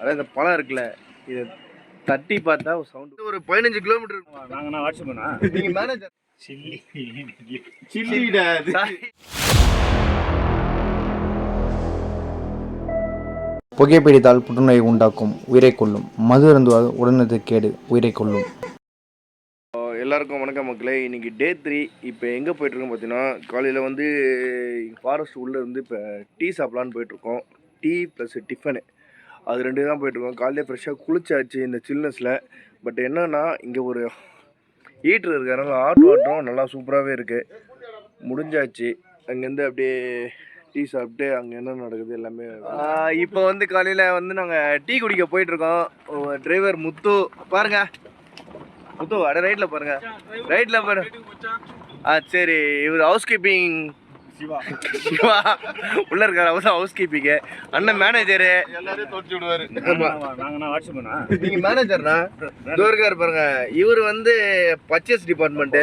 அதான் இந்த பழம் இருக்குல்ல, இதை தட்டி பார்த்தா ஒரு சவுண்ட். ஒரு 15 கிலோமீட்டர் இருக்கும். நாங்கள் வாட்ஸ்அப்ண்ணா நீங்கள் மேனேஜர் சில்லிடா புகை பிடித்தால் புற்றுநோயை உண்டாக்கும், உயிரை கொல்லும். மது அருந்துவால் உடனது கேடு, உயிரை கொல்லும். எல்லாருக்கும் வணக்கம் மக்களே. இன்றைக்கி டே 3. இப்போ எங்கே போயிட்டுருக்கோம் பார்த்தீங்கன்னா, காலையில் வந்து ஃபாரஸ்ட் உள்ளே இருந்து இப்போ டீ சாப்பிட்லான்னு போயிட்டுருக்கோம். டீ ப்ளஸ் டிஃபனு, அது 2 தான் போயிட்டுருக்கோம். காலையில் ஃப்ரெஷ்ஷாக குளிச்சாச்சு இந்த சில்னஸில். பட் என்னன்னா இங்கே ஒரு ஹீட்ரு இருக்கிறதுனால ஹாட் வாட்டரும் நல்லா சூப்பராகவே இருக்குது. முடிஞ்சாச்சு. அங்கேருந்து அப்படியே டீ சாப்பிட்டு அங்கே என்ன நடக்குது எல்லாமே. இப்போ வந்து காலையில் வந்து நாங்கள் டீ குடிக்க போயிட்டுருக்கோம். டிரைவர் முத்து பாருங்க, முத்து அட ரைட்டில் பாருங்க, ரைட்டில் பாரு. சரி, இவர் ஹவுஸ் கீப்பிங் சிவா உள்ள இருக்காரு. அவர் தான் ஹவுஸ் கீப்பிங்கு. அண்ணன் மேனேஜரு, எல்லாரையும் தொட்டு விடுவாரு. நாங்கள் வாட்ஸ்அப்ண்ணா நீங்கள் மேனேஜர்னா இதோ இருக்காரு பாருங்க. இவர் வந்து பர்ச்சேஸ் டிபார்ட்மெண்ட்டு,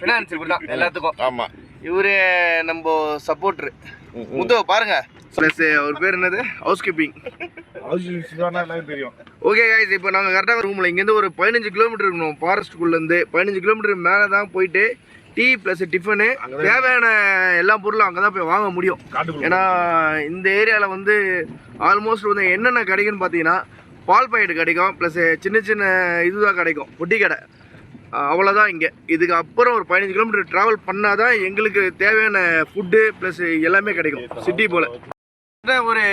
ஃபினான்ஸ் இப்படி தான் எல்லாத்துக்கும். ஆமாம், இவரு நம்ம சப்போர்ட்ரு முத்து பாருங்க. ப்ளஸ் அவர் பேர் என்னது, ஹவுஸ் கீப்பிங். தெரியும். ஓகே கைஸ், இப்போ நாங்கள் கரெக்டாக ரூமில் இங்கேருந்து ஒரு 15 கிலோமீட்டர் இருக்கணும். ஃபாரஸ்ட்டுக்குள்ளேருந்து 15 கிலோமீட்டர் மேலே தான் போயிட்டு டீ ப்ளஸ் டிஃபனு தேவையான எல்லா பொருளும் அங்கே தான் போய் வாங்க முடியும். ஏன்னா இந்த ஏரியாவில் வந்து ஆல்மோஸ்ட் வந்து என்னென்ன கிடைக்குன்னு பார்த்தீங்கன்னா, பால் பாக்கெட் கிடைக்கும், ப்ளஸ் சின்ன சின்ன இதுதான் கிடைக்கும், பொட்டி கடை, அவ்வளோதான். இங்கே இதுக்கு அப்புறம் ஒரு 15 கிலோமீட்டர் ட்ராவல் பண்ணால் தான் எங்களுக்கு தேவையான ஃபுட்டு ப்ளஸ் எல்லாமே கிடைக்கும் சிட்டி போல். ஒரு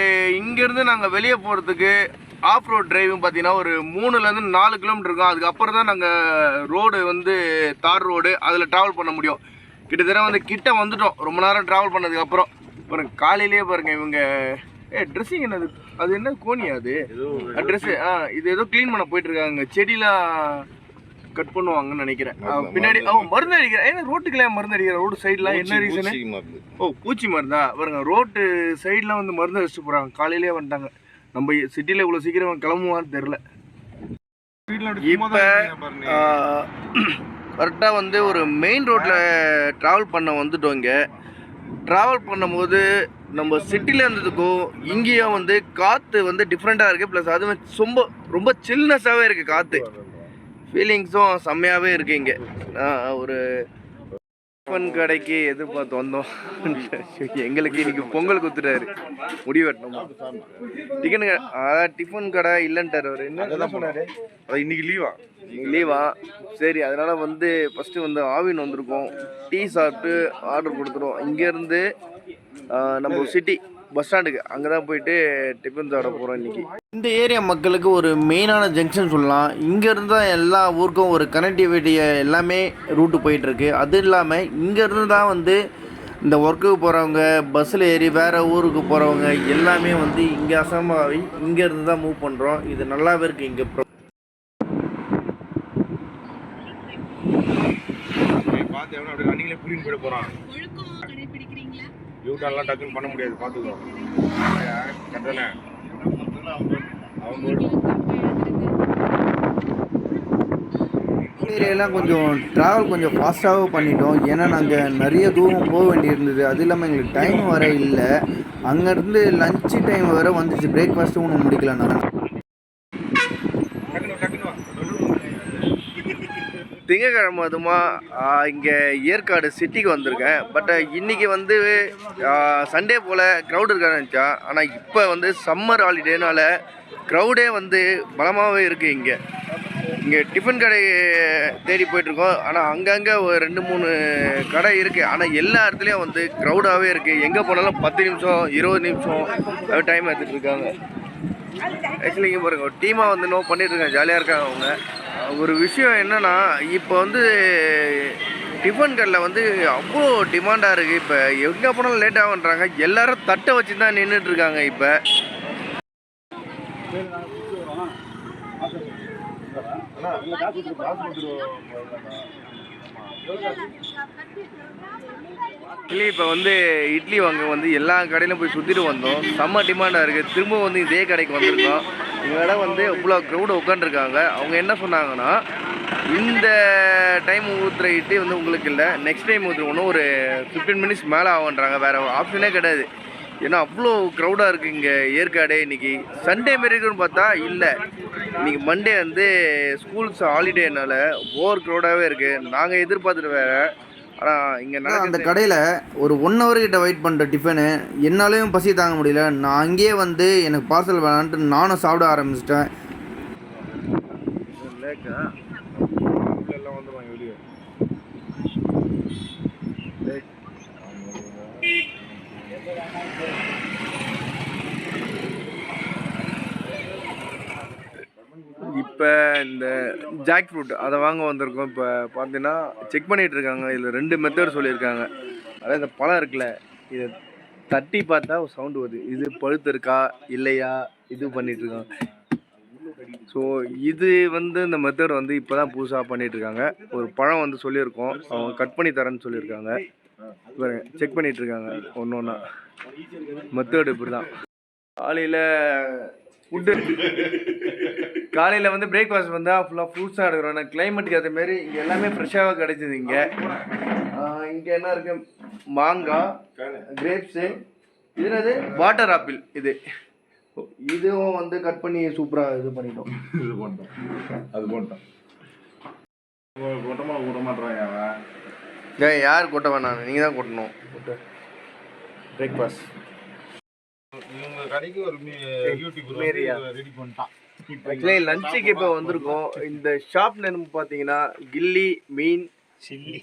இங்கேருந்து நாங்கள் வெளியே போகிறதுக்கு ஆஃப் ரோட் டிரைவிங் பார்த்தீங்கன்னா ஒரு 3லேருந்து 4 கிலோமீட்டர் இருக்கும். அதுக்கப்புறம் தான் நாங்கள் ரோடு வந்து தார் ரோடு, அதில் ட்ராவல் பண்ண முடியும். கிட்டத்தட்ட வந்து கிட்ட வந்துட்டோம் ரொம்ப நேரம் ட்ராவல் பண்ணதுக்கப்புறம். பாருங்க காலையிலேயே பாருங்கள் இவங்க ட்ரெஸ்ஸிங் என்னது, அது என்ன கோணியா அது ட்ரெஸ்ஸு, இது ஏதோ க்ளீன் பண்ண போயிட்டுருக்காங்க. செடிலாம் கட் பண்ணுவாங்கன்னு நினைக்கிறேன். பின்னாடி மருந்து அடிக்கிறேன். ஏன்னா ரோட்டுக்கெல்லாம் மருந்து அடிக்கிறேன், ரோடு சைட்லாம் என்ன ரீசனு? பூச்சி மருந்தா பாருங்க. ரோட்டு சைட்லாம் வந்து மருந்து அடிச்சுட்டு போகிறாங்க. காலையிலேயே வந்துட்டாங்க. நம்ம சிட்டியில் இவ்வளோ சீக்கிரம் கிளம்புவான்னு தெரில. இப்போ கரெக்டாக வந்து ஒரு மெயின் ரோட்டில் ட்ராவல் பண்ண வந்துட்டோம். இங்கே ட்ராவல் பண்ணும்போது நம்ம சிட்டியில் இருந்ததுக்கும் இங்கேயும் வந்து காற்று வந்து டிஃப்ரெண்ட்டாக இருக்குது. ப்ளஸ் அது ரொம்ப சில்னஸாகவே இருக்குது. காற்று ஃபீலிங்ஸும் செம்மையாகவே இருக்குது. இங்கே ஒரு டிஃபன் கடைக்கு எதிர்பார்த்து வந்தோம். எங்களுக்கு இன்னைக்கு பொங்கல் குத்துட்டாரு, முடி வெட்டணும். டிஃபன் கடை இல்லைன்ட்டார் அவர். என்ன சொன்னார், இன்னைக்கு லீவா சரி, அதனால் வந்து ஃபஸ்ட்டு வந்து ஆவின் வந்திருக்கோம். டீ சாப்பிட்டு ஆர்டர் கொடுத்துருவோம். இங்கேருந்து நம்ம சிட்டி பஸ் ஸ்டாண்டுக்கு அங்கே தான் போயிட்டு டிஃபன் சாப்பிட போகிறோம் இன்றைக்கி. இந்த ஏரியா மக்களுக்கு ஒரு மெயினான ஜங்ஷன் சொல்லலாம். இங்கேருந்து தான் எல்லா ஊருக்கும் ஒரு கனெக்டிவிட்டியை எல்லாமே ரூட்டு போயிட்டுருக்கு. அது இல்லாமல் இங்கேருந்து தான் வந்து இந்த ஒர்க்குக்கு போகிறவங்க, பஸ்ஸில் ஏறி வேறு ஊருக்கு போகிறவங்க எல்லாமே வந்து இங்கே அசம்பாவி இங்கேருந்து தான் மூவ் பண்ணுறோம். இது நல்லாவே இருக்குது. இங்கே பார்த்து எவனோ அப்படி ரன்னிங்லேயே புரியும் போயிட போகிறான். யூட்டர்லாம் டக்குன்னு பண்ண முடியாது, பார்த்துக்கோ. கரெக்டானே ஏரியாலாம் கொஞ்சம் ட்ராவல் கொஞ்சம் ஃபாஸ்ட்டாகவும் பண்ணிட்டோம். ஏன்னா நாங்கள் நிறைய தூரம் போக வேண்டியிருந்தது. அது இல்லாமல் எங்களுக்கு டைம் வர இல்லை. அங்கேருந்து லஞ்சு டைம் வர வந்துச்சு. பிரேக்ஃபாஸ்ட்டும் ஒன்றும் முடிக்கல. நான் திங்கக்கிழமை அதுமா இங்கே ஏற்காடு சிட்டிக்கு வந்திருக்கேன். பட் இன்றைக்கி வந்து சண்டே போல் க்ரௌடு இருக்கான்னு நினச்சா, ஆனால் இப்போ வந்து சம்மர் ஹாலிடேனால க்ரௌடே வந்து பலமாகவே இருக்குது. இங்கே டிஃபன் கடை தேடி போயிட்டுருக்கோம். ஆனால் அங்கங்கே ஒரு 2-3 கடை இருக்குது. ஆனால் எல்லா இடத்துலையும் வந்து க்ரௌடாகவே இருக்குது. எங்கே போனாலும் 10 நிமிஷம் 20 நிமிஷம் டைம் எடுத்துகிட்டு இருக்காங்க. ஆக்சுவலி இங்கே பாருங்க, ஒரு டீமாக வந்து நோ பண்ணிட்டுருக்காங்க, ஜாலியாக இருக்காங்க அவங்க. ஒரு விஷயம் என்னென்னா, இப்போ வந்து டிஃபன் கடையில் வந்து அவ்வளோ டிமாண்டாக இருக்குது. இப்போ எங்கே போனாலும் லேட்டாக பண்ணுறாங்க. எல்லோரும் தட்டை வச்சு தான் நின்றுட்டுருக்காங்க. இப்போ இப்போ வந்து இட்லி வாங்க வந்து எல்லா கடையிலும் போய் சுற்றிட்டு வந்தோம். செம்ம டிமாண்டாக இருக்குது. திரும்ப வந்து இதே கடைக்கு வந்திருக்கோம். இங்கே இடம் வந்து இவ்வளோ க்ரௌடு உட்காந்துருக்காங்க. அவங்க என்ன சொன்னாங்கன்னா, இந்த டைம் ஊற்றுற இட்லி வந்து உங்களுக்கு இல்லை, நெக்ஸ்ட் டைம் ஊற்றுறோன்னு ஒரு 15 மினிட்ஸ் மேலே ஆகுன்றாங்க. வேறு ஆப்ஷனே கிடையாது. ஏன்னா அவ்வளோ க்ரௌடாக இருக்குது இங்கே ஏற்காடு. இன்றைக்கி சண்டே மாரி இருக்குன்னு பார்த்தா இல்லை, இன்றைக்கி மண்டே வந்து ஸ்கூல்ஸ் ஹாலிடேனால ஓவர் க்ரௌடாகவே இருக்குது. நாங்கள் எதிர்பார்த்துட்டு வேறு, ஆனால் இங்கே அந்த கடையில் ஒரு 1 hour கிட்ட வெயிட் பண்ணுற டிஃபனு என்னாலையும் பசி தாங்க முடியல. நான் அங்கேயே வந்து எனக்கு பார்சல் வேணான்ட்டு நானும் சாப்பிட ஆரம்பிச்சிட்டேன். எல்லாம் வந்துடுவாங்க வெளியே. இப்போ இந்த ஜாக் ஃப்ரூட் அதை வாங்க வந்திருக்கோம். இப்போ பார்த்தீங்கன்னா செக் பண்ணிகிட்டு இருக்காங்க. இதில் 2 மெத்தட் சொல்லியிருக்காங்க. அதாவது இந்த பழம் இருக்குல்ல, இதை தட்டி பார்த்தா ஒரு சவுண்டு வருது. இது பழுத்து இருக்கா இல்லையா இது பண்ணிகிட்ருக்காங்க. ஸோ இது வந்து இந்த மெத்தட் வந்து இப்போ தான் புதுசாக பண்ணிகிட்ருக்காங்க. ஒரு பழம் வந்து சொல்லியிருக்கோம், அவங்க கட் பண்ணி தரேன்னு சொல்லியிருக்காங்க. பாருங்க, செக் பண்ணிகிட்ருக்காங்க ஒன்று ஒன்றா. மெத்தட் இப்படி தான். காலையில் ஃபுட்டு, காலையில் வந்து பிரேக்ஃபாஸ்ட் வந்து ஃபுல்லாக ஃப்ரூட்ஸாக எடுக்கிறோம். ஏன்னா கிளைமேட்டுக்கு ஏற்ற மாரி இங்கே எல்லாமே ஃப்ரெஷ்ஷாக கிடைச்சிது. இங்கே இங்கே என்ன இருக்குது, மாங்காய், கிரேப்ஸு, இது என்னது வாட்டர் ஆப்பிள், இதுவும் வந்து கட் பண்ணி சூப்பராக இது பண்ணிட்டோம். இது பண்ணிட்டோம், அது போட்டோம். கொட்டமாக கூட்ட மாட்டேறாங்க. யார் கொட்ட வேணாம், நீங்கள் தான் கொட்டணும். பிரேக்ஃபாஸ்ட் இவங்க கடைக்கு ஒரு யூடியூப் ரெடி பண்ணிட்டான். ஆக்சுவலி லஞ்சுக்கு இப்போ வந்திருக்கோம். இந்த ஷாப் நேம் பார்த்தீங்கன்னா கில்லி மீன் சில்லி.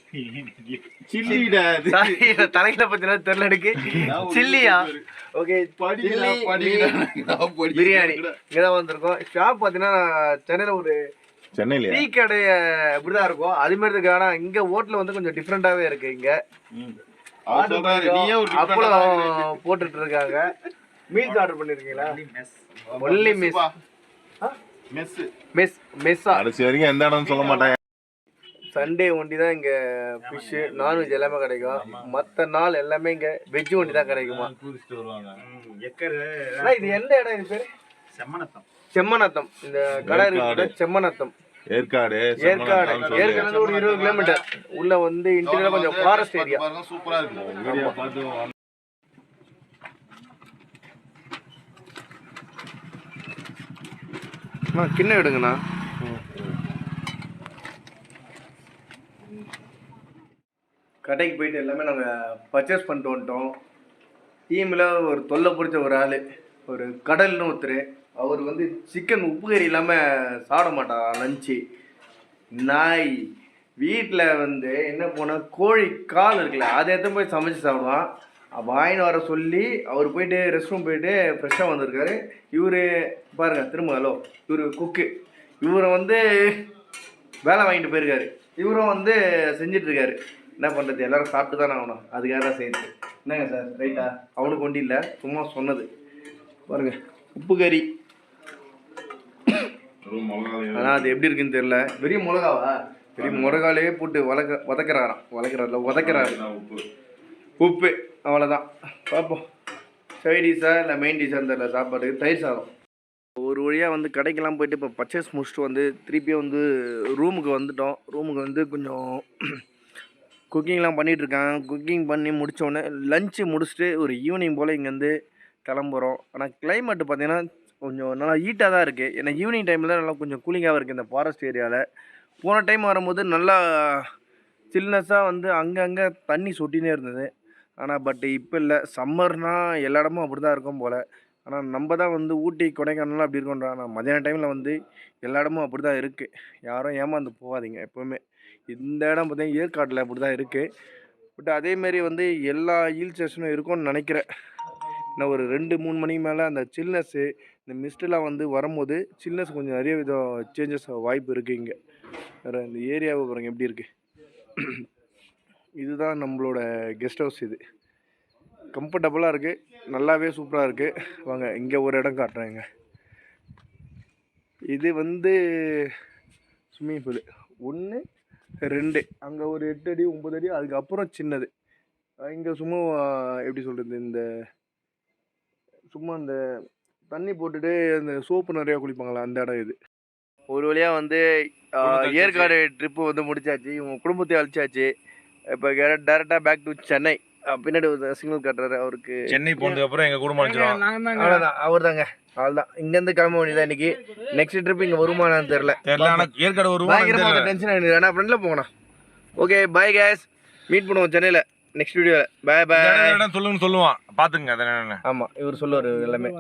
சில்லிடா தலையில பார்த்தீங்கன்னா தெரியல எனக்கு. சில்லியா? ஓகே, பிரியாணி இங்கே தான் வந்திருக்கோம். ஷாப் பார்த்தீங்கன்னா சென்னையில் ஒரு டீ கடை இப்படிதான் இருக்கும், அது மாதிரி இருக்கு. ஆனால் இங்கே ஹோட்டல் வந்து கொஞ்சம் டிஃப்ரெண்டாகவே இருக்கு. இங்கே அப்பளம் போட்டுட்டு இருக்காங்க. மீல்ஸ் ஆர்டர் பண்ணிருக்கீங்களா? ஒன்லி மெஸ்ஸா? வரைக்கும் எந்த இடம்னு சொல்ல மாட்டாங்க. சண்டே ஒண்டி தான் இங்கே ஃபிஷ்ஷு நான்வெஜ் எல்லாமே கிடைக்கும். மற்ற நாள் எல்லாமே இங்கே வெஜ் ஒண்டி தான் கிடைக்குமா. இது எந்த இடம்? இது பேர் செம்மநத்தம். இந்த கடை இருக்கு செம்மநத்தம், ஏற்காடு. ஏற்காடு ஒரு 20 கிலோமீட்டர் உள்ள வந்து இன்டீரியர் கொஞ்சம் ஃபாரஸ்ட் ஏரியா. சூப்பரா இருக்கு. கிண்ணம் எடுங்கண்ணா. கடைக்கு போயிட்டு எல்லாமே நாங்கள் பர்ச்சேஸ் பண்ணிட்டு வந்துட்டோம். டீமில் ஒரு தொல்லை பிடிச்ச ஒரு ஆள், ஒரு கடல்னு ஒருத்தர். அவர் வந்து சிக்கன் உப்பு கறி இல்லாமல் சாப்பிட மாட்டார் லஞ்சு. நாய் வீட்டில் வந்து என்ன போனால் கோழி கால் இருக்குல்ல, அதை எடுத்து போய் சமைச்சு சாப்பிடுவான். வாங்கின்னு வர சொல்லி அவர் போயிட்டு ரெஸ்ட் ரூம் போயிட்டு ஃப்ரெஷ்ஷாக வந்திருக்காரு. இவர் பாருங்கள் திரும்ப, ஹலோ, இவர் குக்கு. இவரை வந்து வேலை வாங்கிட்டு போயிருக்காரு. இவரும் வந்து செஞ்சிட்ருக்காரு. என்ன பண்ணுறது, எல்லோரும் சாப்பிட்டு தானே ஆகணும், அதுக்காக தான் செய்யுது. என்னங்க சார், ரைட்டா? அவனுக்கு ஒன்றும் இல்லை, சும்மா சொன்னது. பாருங்கள் உப்பு கறி. ஆனால் அது எப்படி இருக்குன்னு தெரியல. பெரிய மிளகாவா? பெரிய மிளகாலே போட்டு உதக்கிறாரு. உப்பு அவ்வளோதான். பார்ப்போம் சைட் டிஷ்ஷா இல்லை மெயின் டிஷ்ஷான்னு தெரியல. சாப்பாட்டுக்கு தயிர் சாதம். ஒரு வழியாக வந்து கடைக்கெல்லாம் போயிட்டு இப்போ பர்ச்சேஸ் முடிச்சுட்டு வந்து திருப்பியும் வந்து ரூமுக்கு வந்துட்டோம். ரூமுக்கு வந்து கொஞ்சம் குக்கிங்லாம் பண்ணிகிட்ருக்காங்க. குக்கிங் பண்ணி முடித்தோடனே லஞ்சு முடிச்சுட்டு ஒரு ஈவினிங் போல் இங்கேருந்து கிளம்புறோம். ஆனால் கிளைமேட்டு பார்த்திங்கன்னா கொஞ்சம் நல்லா ஹீட்டாக தான் இருக்குது. ஏன்னா ஈவினிங் டைமில் நல்லா கொஞ்சம் கூலிங்காக இருக்குது இந்த ஃபாரஸ்ட் ஏரியாவில். போன டைம் வரும்போது நல்லா சில்னஸாக வந்து அங்கங்கே தண்ணி சொட்டினே இருந்தது. ஆனால் பட் இப்போ இல்லை, சம்மர்னால் எல்லா இடமும் அப்படி தான் இருக்கும் போல். ஆனால் நம்ம தான் வந்து ஊட்டி கொடைக்கானல்லாம் அப்படி இருக்கோன்றோம். ஆனால் மதியான டைமில் வந்து எல்லா இடமும் அப்படி தான் இருக்குது. யாரும் ஏமாந்து போகாதீங்க எப்போவுமே. இந்த இடம் பார்த்தீங்கன்னா ஏற்காட்டில் அப்படி தான் இருக்குது. பட் அதேமாரி வந்து எல்லா ஹில் ஸ்டேஷனும் இருக்கும்னு நினைக்கிறேன். இன்னும் ஒரு 2-3 மணிக்கு மேலே அந்த சில்னஸ்ஸு, இந்த மிஸ்டெலாம் வந்து வரும்போது சில்னஸ் கொஞ்சம் நிறைய விதம் சேஞ்சஸ் வாய்ப்பு இருக்குது. இங்கே வேறு இந்த ஏரியாவை பாருங்க எப்படி இருக்குது. இதுதான் நம்மளோட கெஸ்ட் ஹவுஸ். இது கம்ஃபர்டபுளாக இருக்குது, நல்லாவே சூப்பராக இருக்குது. வாங்க இங்கே ஒரு இடம் காட்டுறேங்க. இது வந்து ஸ்விம்மிங் பூலு 1, 2, அங்கே ஒரு 8 அடி 9 அடி, அதுக்கப்புறம் சின்னது. இங்கே சும்மா எப்படி சொல்கிறது, இந்த சும்மா இந்த தண்ணி போட்டுட்டு அந்த சோப்பு நிறையா குளிப்பாங்களா, அந்த இடம் இது. ஒரு வழியாக வந்து ஏற்காடு ட்ரிப்பு வந்து முடிச்சாச்சு. இவங்க குடும்பத்தை அழிச்சாச்சு. இப்போ டேரெக்டாக பேக் டு சென்னை. பின்னாடி ஒரு சிக்னல் காட்டுறாரு அவருக்கு. சென்னை போனதுக்கு அப்புறம் எங்க குடும்பம் அனுப்பிச்சிடுவாங்க. அவ்வளோதான், அவர் தாங்க. அவ்வளோதான், இங்கேருந்து கிளம்ப வேண்டியதான் இன்னைக்கு. நெக்ஸ்ட் ட்ரிப் இங்கே வருமானு தெரியல. ஆனால் ஏற்காடு பயங்கரமாக டென்ஷன் ஆகிடுது. ஆனால் ஃப்ரெண்டில் போங்கண்ணா. ஓகே பாய் கேஸ், மீட் பண்ணுவோம் சென்னையில் நெக்ஸ்ட் வீடியோவில். பாய் பாய். சொல்லுங்கன்னு சொல்லுவான், பார்த்துங்க. ஆமாம், இவர் சொல்லுவார் எல்லாமே.